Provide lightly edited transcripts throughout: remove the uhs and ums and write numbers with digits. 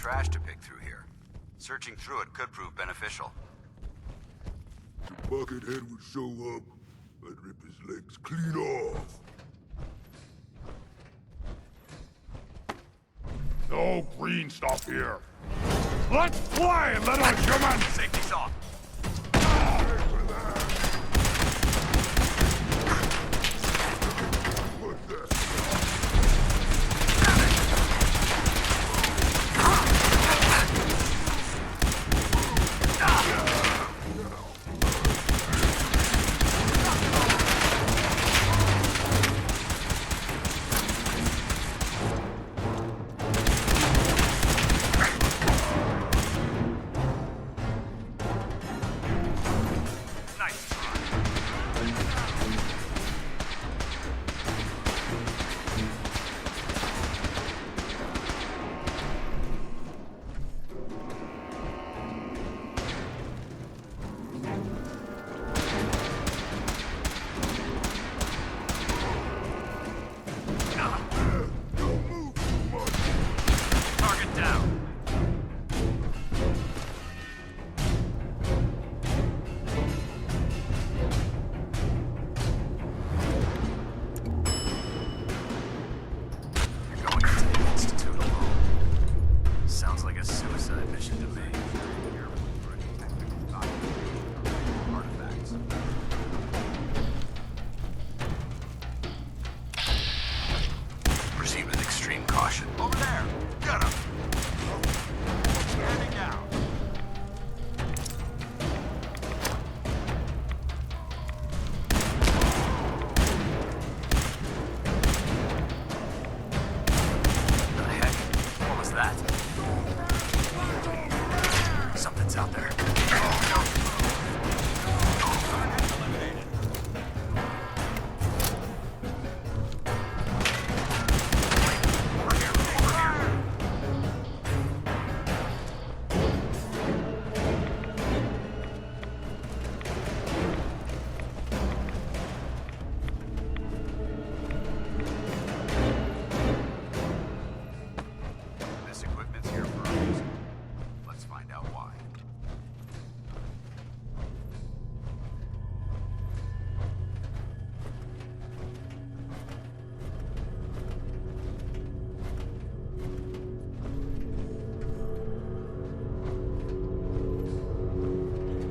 trash to pick through here. Searching through it could prove beneficial. The Buckethead would show up, I'd rip his legs clean off. No green stuff here. Let's play, little human! Safety's off.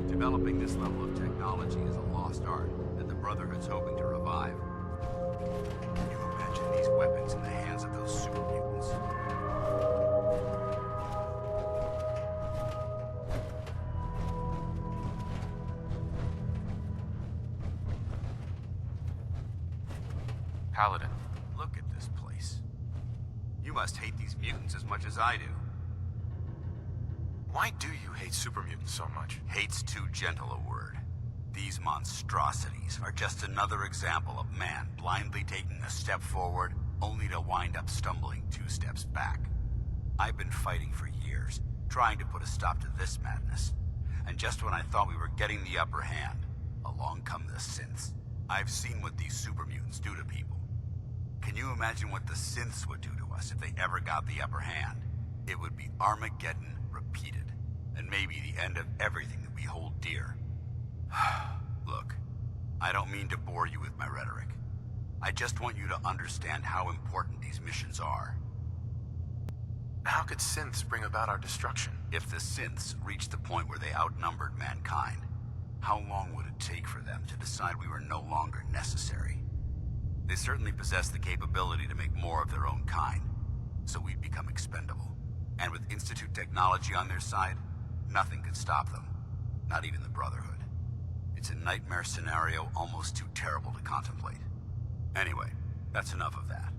Developing this level of technology is a lost art that the Brotherhood's hoping to revive. Can you imagine these weapons in the hands of those super mutants? Paladin. Look at this place. You must hate these mutants as much as I do. Why do you hate super mutants so much? Hate's too gentle a word. These monstrosities are just another example of man blindly taking a step forward, only to wind up stumbling 2 steps back. I've been fighting for years, trying to put a stop to this madness. And just when I thought we were getting the upper hand, along come the synths. I've seen what these super mutants do to people. Can you imagine what the synths would do to us if they ever got the upper hand? It would be Armageddon repeated, and maybe the end of everything that we hold dear. Look, I don't mean to bore you with my rhetoric. I just want you to understand how important these missions are. How could synths bring about our destruction? If the synths reached the point where they outnumbered mankind, how long would it take for them to decide we were no longer necessary? They certainly possess the capability to make more of their own kind, so we'd become expendable. And with Institute technology on their side, nothing could stop them. Not even the Brotherhood. It's a nightmare scenario almost too terrible to contemplate. Anyway, that's enough of that.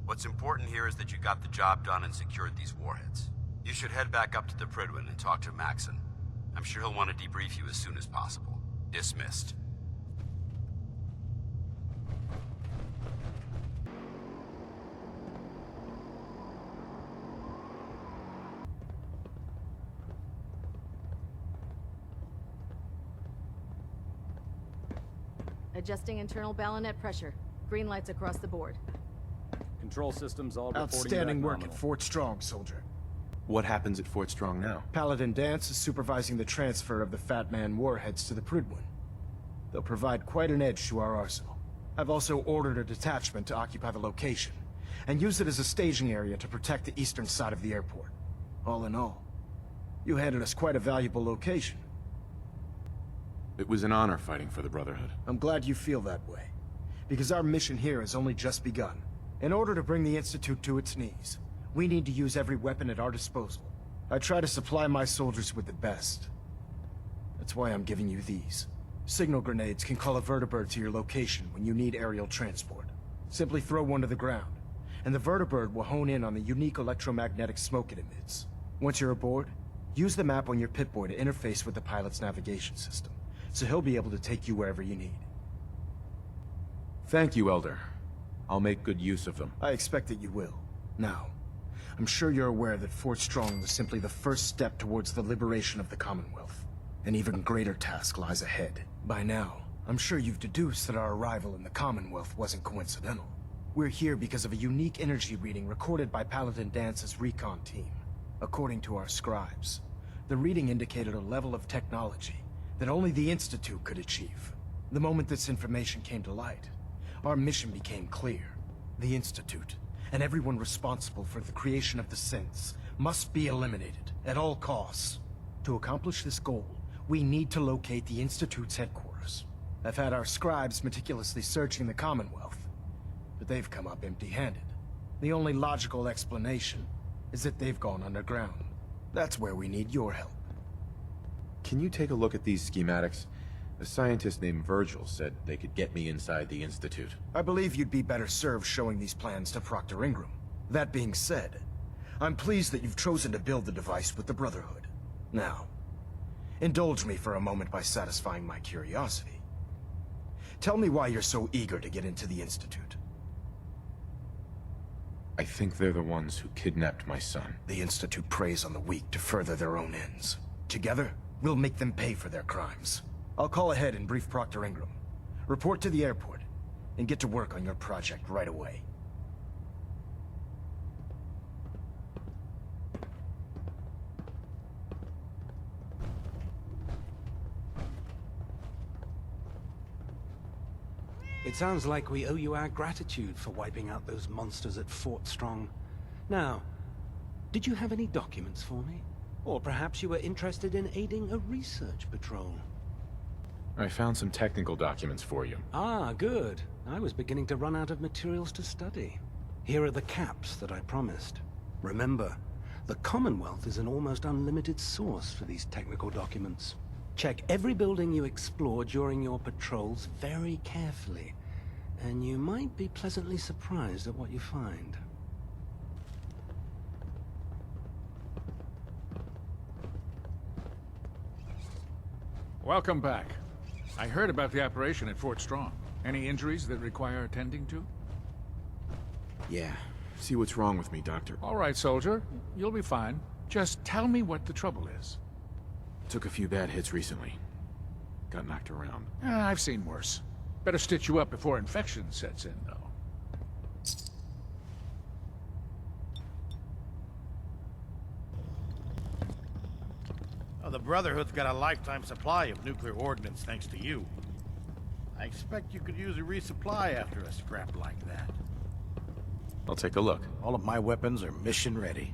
What's important here is that you got the job done and secured these warheads. You should head back up to the Prydwen and talk to Maxon. I'm sure he'll want to debrief you as soon as possible. Dismissed. Adjusting internal bayonet pressure. Green lights across the board. Control systems all reporting Outstanding back work nominal. at Fort Strong, soldier. What happens at Fort Strong now? Paladin Danse is supervising the transfer of the Fat Man warheads to the Prydwen. They'll provide quite an edge to our arsenal. I've also ordered a detachment to occupy the location, and use it as a staging area to protect the eastern side of the airport. All in all, you handed us quite a valuable location. It was an honor fighting for the Brotherhood. I'm glad you feel that way, because our mission here has only just begun. In order to bring the Institute to its knees, we need to use every weapon at our disposal. I try to supply my soldiers with the best. That's why I'm giving you these. Signal grenades can call a vertibird to your location when you need aerial transport. Simply throw one to the ground, and the vertibird will hone in on the unique electromagnetic smoke it emits. Once you're aboard, use the map on your Pip-Boy to interface with the pilot's navigation system, so he'll be able to take you wherever you need. Thank you, Elder. I'll make good use of them. I expect that you will. Now, I'm sure you're aware that Fort Strong was simply the first step towards the liberation of the Commonwealth. An even greater task lies ahead. By now, I'm sure you've deduced that our arrival in the Commonwealth wasn't coincidental. We're here because of a unique energy reading recorded by Paladin Dance's recon team. According to our scribes, the reading indicated a level of technology that only the Institute could achieve. The moment this information came to light, our mission became clear. The Institute, and everyone responsible for the creation of the synths, must be eliminated at all costs. To accomplish this goal, we need to locate the Institute's headquarters. I've had our scribes meticulously searching the Commonwealth, but they've come up empty-handed. The only logical explanation is that they've gone underground. That's where we need your help. Can you take a look at these schematics? A scientist named Virgil said they could get me inside the Institute. I believe you'd be better served showing these plans to Proctor Ingram. That being said, I'm pleased that you've chosen to build the device with the Brotherhood. Now, indulge me for a moment by satisfying my curiosity. Tell me why you're so eager to get into the Institute. I think they're the ones who kidnapped my son. The Institute preys on the weak to further their own ends. Together, we'll make them pay for their crimes. I'll call ahead and brief Proctor Ingram. Report to the airport, and get to work on your project right away. It sounds like we owe you our gratitude for wiping out those monsters at Fort Strong. Now, did you have any documents for me? Or perhaps you were interested in aiding a research patrol? I found some technical documents for you. Ah, good. I was beginning to run out of materials to study. Here are the caps that I promised. Remember, the Commonwealth is an almost unlimited source for these technical documents. Check every building you explore during your patrols very carefully, and you might be pleasantly surprised at what you find. Welcome back. I heard about the operation at Fort Strong. Any injuries that require attending to? Yeah. See what's wrong with me, Doctor. All right, soldier. You'll be fine. Just tell me what the trouble is. Took a few bad hits recently. Got knocked around. I've seen worse. Better stitch you up before infection sets in, though. Oh, the Brotherhood's got a lifetime supply of nuclear ordnance thanks to you. I expect you could use a resupply after a scrap like that. I'll take a look. All of my weapons are mission ready.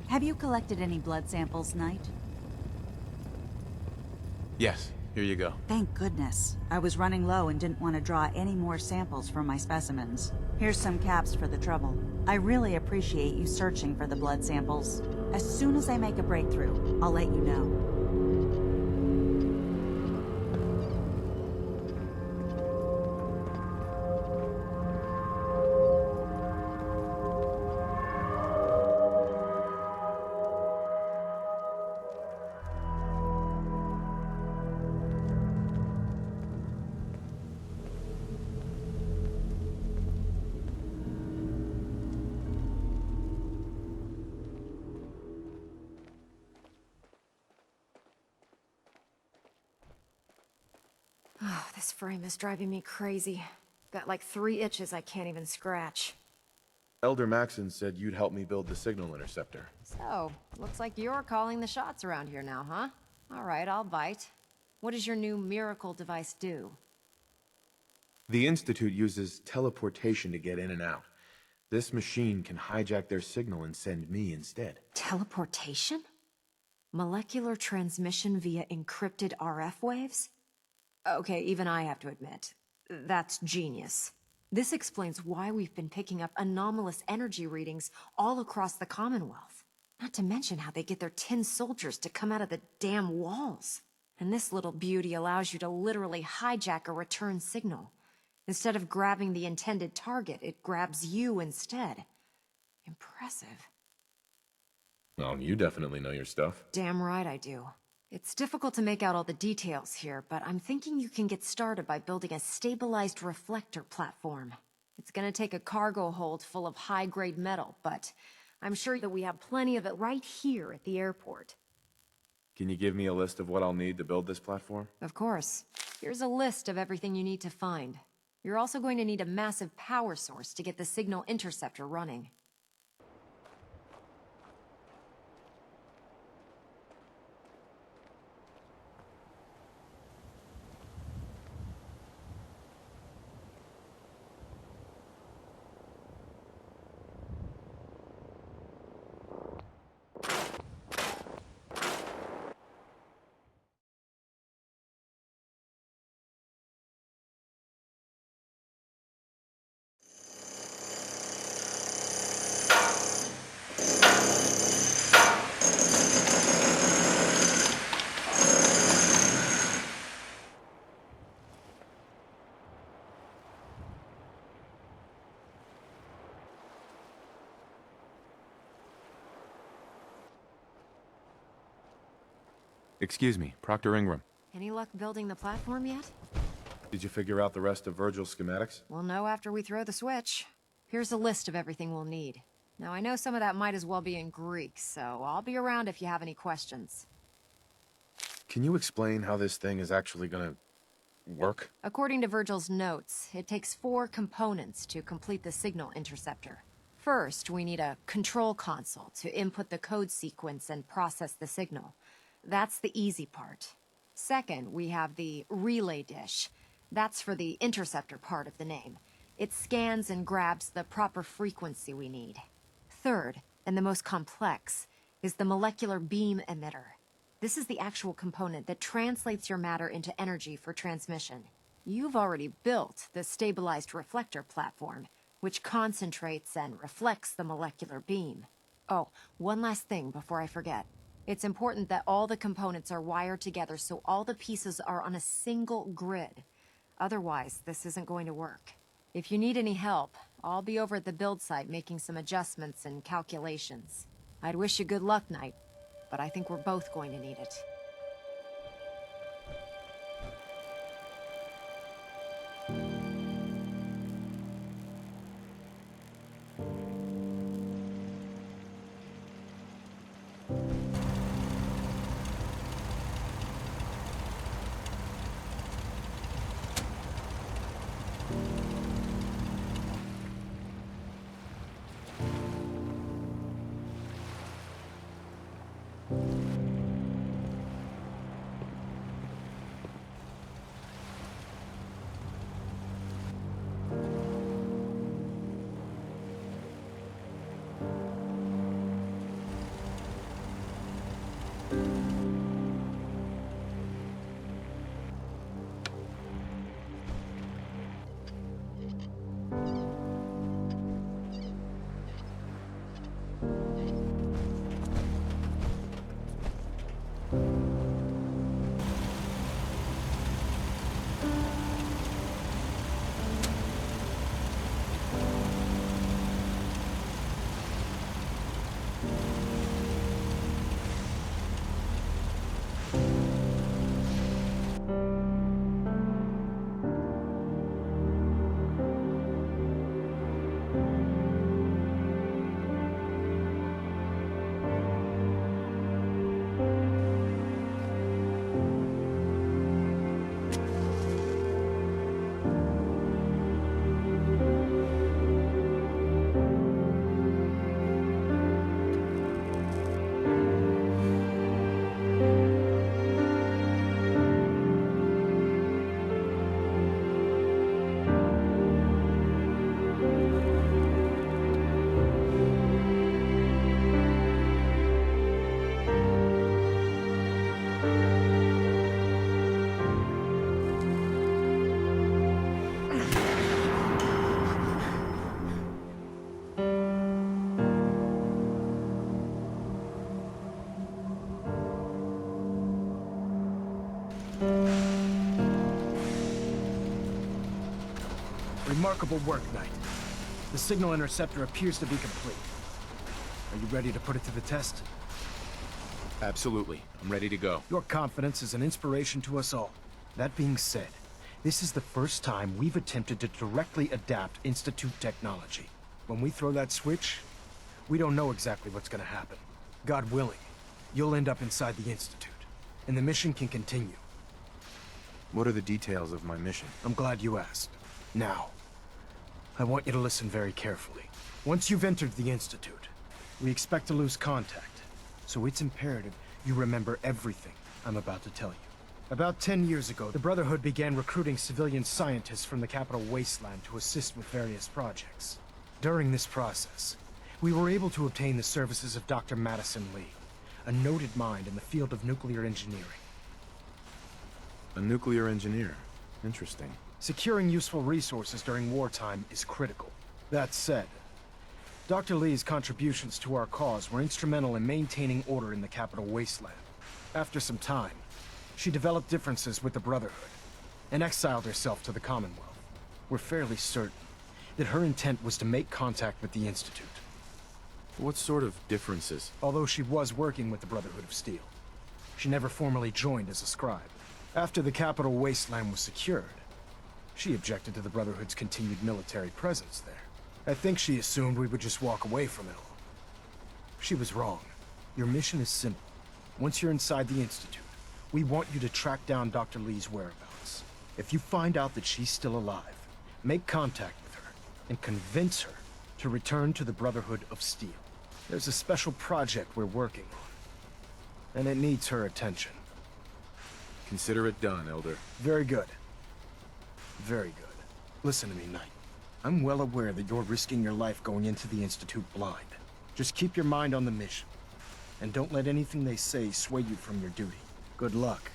Have you collected any blood samples, Knight? Yes, here you go. Thank goodness. I was running low and didn't want to draw any more samples from my specimens. Here's some caps for the trouble. I really appreciate you searching for the blood samples. As soon as I make a breakthrough, I'll let you know. This frame is driving me crazy. Got like 3 itches I can't even scratch. Elder Maxon said you'd help me build the signal interceptor. So, looks like you're calling the shots around here now, huh? All right, I'll bite. What does your new miracle device do? The Institute uses teleportation to get in and out. This machine can hijack their signal and send me instead. Teleportation? Molecular transmission via encrypted RF waves? Okay, even I have to admit, that's genius. This explains why we've been picking up anomalous energy readings all across the Commonwealth. Not to mention how they get their tin soldiers to come out of the damn walls. And this little beauty allows you to literally hijack a return signal. Instead of grabbing the intended target, it grabs you instead. Impressive. Well, you definitely know your stuff. Damn right I do. It's difficult to make out all the details here, but I'm thinking you can get started by building a stabilized reflector platform. It's gonna take a cargo hold full of high-grade metal, but I'm sure that we have plenty of it right here at the airport. Can you give me a list of what I'll need to build this platform? Of course. Here's a list of everything you need to find. You're also going to need a massive power source to get the signal interceptor running. Excuse me, Proctor Ingram. Any luck building the platform yet? Did you figure out the rest of Virgil's schematics? We'll know after we throw the switch. Here's a list of everything we'll need. Now, I know some of that might as well be in Greek, so I'll be around if you have any questions. Can you explain how this thing is actually gonna work? According to Virgil's notes, it takes 4 components to complete the signal interceptor. First, we need a control console to input the code sequence and process the signal. That's the easy part. Second, we have the relay dish. That's for the interceptor part of the name. It scans and grabs the proper frequency we need. Third, and the most complex, is the molecular beam emitter. This is the actual component that translates your matter into energy for transmission. You've already built the stabilized reflector platform, which concentrates and reflects the molecular beam. Oh, one last thing before I forget. It's important that all the components are wired together so all the pieces are on a single grid. Otherwise, this isn't going to work. If you need any help, I'll be over at the build site making some adjustments and calculations. I'd wish you good luck, Knight, but I think we're both going to need it. Remarkable work, Knight. The signal interceptor appears to be complete. Are you ready to put it to the test? Absolutely. I'm ready to go. Your confidence is an inspiration to us all. That being said, this is the first time we've attempted to directly adapt Institute technology. When we throw that switch, we don't know exactly what's gonna happen. God willing, you'll end up inside the Institute, and the mission can continue. What are the details of my mission? I'm glad you asked. Now, I want you to listen very carefully. Once you've entered the Institute, we expect to lose contact, so it's imperative you remember everything I'm about to tell you. About 10 years ago, the Brotherhood began recruiting civilian scientists from the capital wasteland to assist with various projects. During this process, we were able to obtain the services of Dr. Madison Lee, a noted mind in the field of nuclear engineering. A nuclear engineer. Interesting. Securing useful resources during wartime is critical. That said, Dr. Lee's contributions to our cause were instrumental in maintaining order in the capital wasteland. After some time, she developed differences with the Brotherhood and exiled herself to the Commonwealth. We're fairly certain that her intent was to make contact with the Institute. What sort of differences? Although she was working with the Brotherhood of Steel, she never formally joined as a scribe. After the capital wasteland was secured, she objected to the Brotherhood's continued military presence there. I think she assumed we would just walk away from it all. She was wrong. Your mission is simple. Once you're inside the Institute, we want you to track down Dr. Lee's whereabouts. If you find out that she's still alive, make contact with her and convince her to return to the Brotherhood of Steel. There's a special project we're working on, and it needs her attention. Consider it done, Elder. Very good. Very good. Listen to me, Knight. I'm well aware that you're risking your life going into the Institute blind. Just keep your mind on the mission, and don't let anything they say sway you from your duty. Good luck.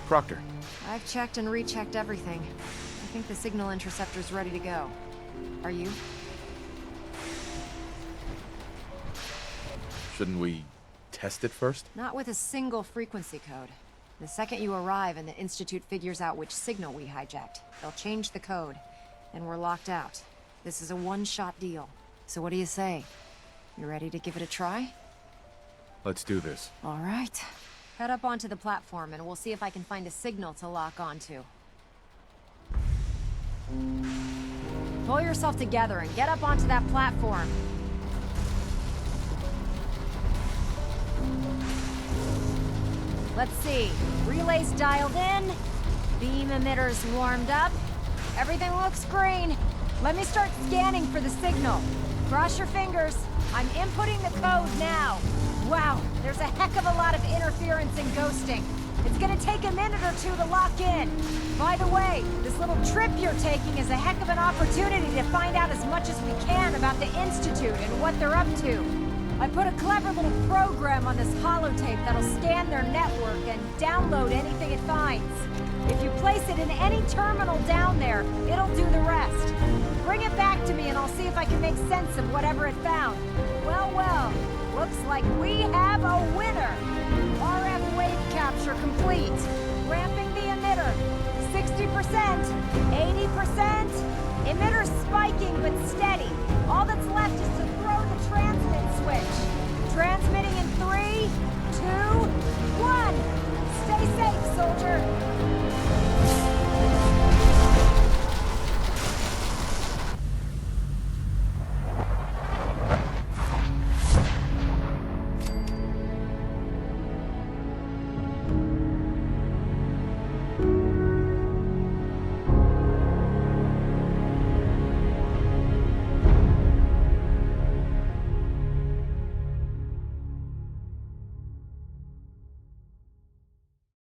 Proctor. I've checked and rechecked everything. I think the signal interceptor's ready to go. Are you? Shouldn't we test it first? Not with a single frequency code. The second you arrive and the Institute figures out which signal we hijacked, they'll change the code, and we're locked out. This is a one-shot deal. So what do you say? You ready to give it a try? Let's do this. All right. Head up onto the platform and we'll see if I can find a signal to lock onto. Pull yourself together and get up onto that platform. Let's see. Relays dialed in. Beam emitters warmed up. Everything looks green. Let me start scanning for the signal. Cross your fingers. I'm inputting the code now. Wow, there's a heck of a lot of interference and ghosting. It's gonna take a minute or two to lock in. By the way, this little trip you're taking is a heck of an opportunity to find out as much as we can about the Institute and what they're up to. I put a clever little program on this holotape that'll scan their network and download anything it finds. If you place it in any terminal down there, it'll do the rest. Bring it back to me and I'll see if I can make sense of whatever it found. Well, well, looks like we have a winner. RF wave capture complete. Ramping the emitter. 60%, 80%. Emitter spiking but steady. All that's left is to throw the transmit switch. Transmitting in 3, 2, 1.